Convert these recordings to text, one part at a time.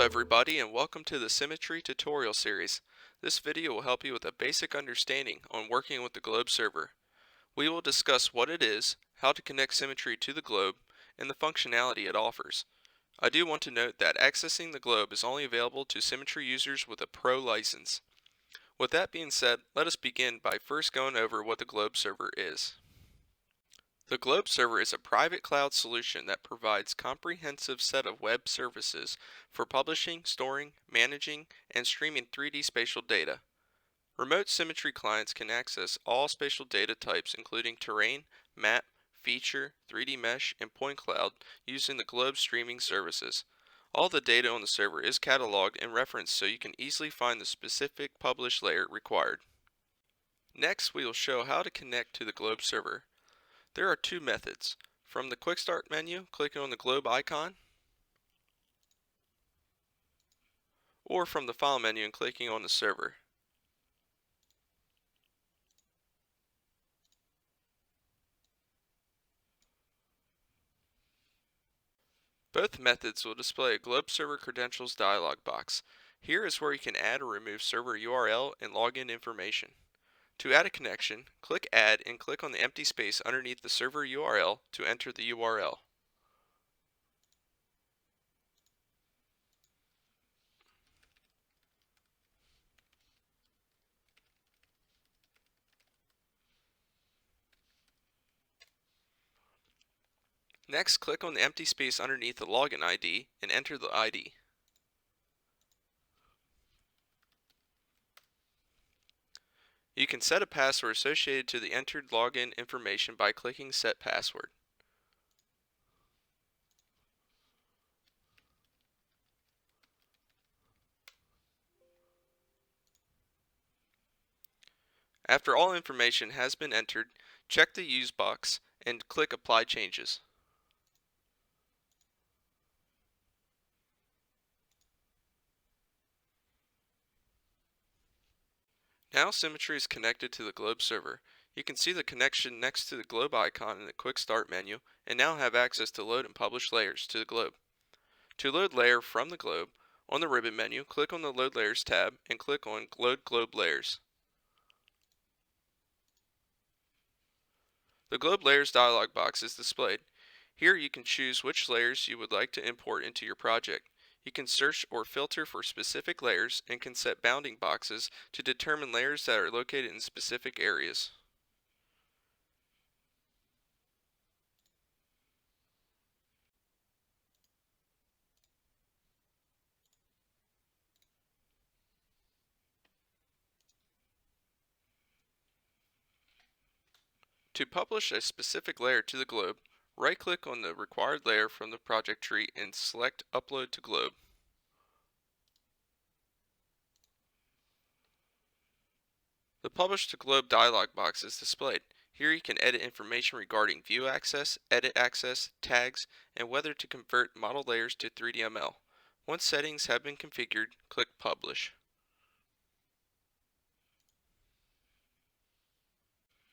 everybody, and welcome to the SIMmetry tutorial series. This video will help you with a basic understanding on working with the globe server. We will discuss what it is, how to connect SIMmetry to the globe, and the functionality it offers. I do want to note that accessing the globe is only available to SIMmetry users with a Pro license. With that being said, let us begin by first going over what the globe server is. The Globe Server is a private cloud solution that provides a comprehensive set of web services for publishing, storing, managing, and streaming 3D spatial data. Remote SIMmetry clients can access all spatial data types including terrain, map, feature, 3D mesh, and point cloud using the Globe streaming services. All the data on the server is cataloged and referenced so you can easily find the specific published layer required. Next, we will show how to connect to the Globe server. There are two methods. From the Quick Start menu, clicking on the globe icon, or from the File menu and clicking on the server. Both methods will display a Globe Server Credentials dialog box. Here is where you can add or remove server URL and login information. To add a connection, click Add and click on the empty space underneath the server URL to enter the URL. Next, click on the empty space underneath the login ID and enter the ID. You can set a password associated to the entered login information by clicking Set Password. After all information has been entered, check the Use box and click Apply Changes. Now SIMmetry is connected to the Globe server. You can see the connection next to the globe icon in the Quick Start menu and now have access to load and publish layers to the globe. To load layer from the globe, on the ribbon menu, click on the Load Layers tab and click on Load Globe Layers. The Globe Layers dialog box is displayed. Here you can choose which layers you would like to import into your project. You can search or filter for specific layers and can set bounding boxes to determine layers that are located in specific areas. To publish a specific layer to the globe, right-click on the required layer from the project tree and select Upload to Globe. The Publish to Globe dialog box is displayed. Here you can edit information regarding view access, edit access, tags, and whether to convert model layers to 3DML. Once settings have been configured, click Publish.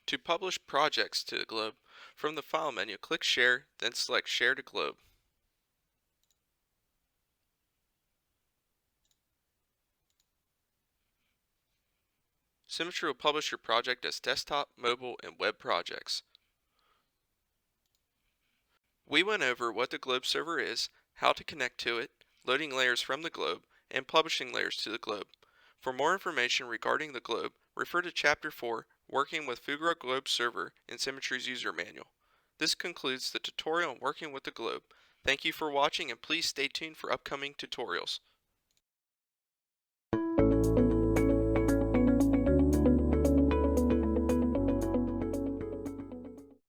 To publish projects to the globe, from the File menu, click Share, then select Share to Globe. SIMmetry will publish your project as desktop, mobile, and web projects. We went over what the globe server is, how to connect to it, loading layers from the globe, and publishing layers to the globe. For more information regarding the globe, refer to Chapter 4, Working with Fugro Globe Server in SIMmetry's User Manual. This concludes the tutorial on working with the globe. Thank you for watching and please stay tuned for upcoming tutorials.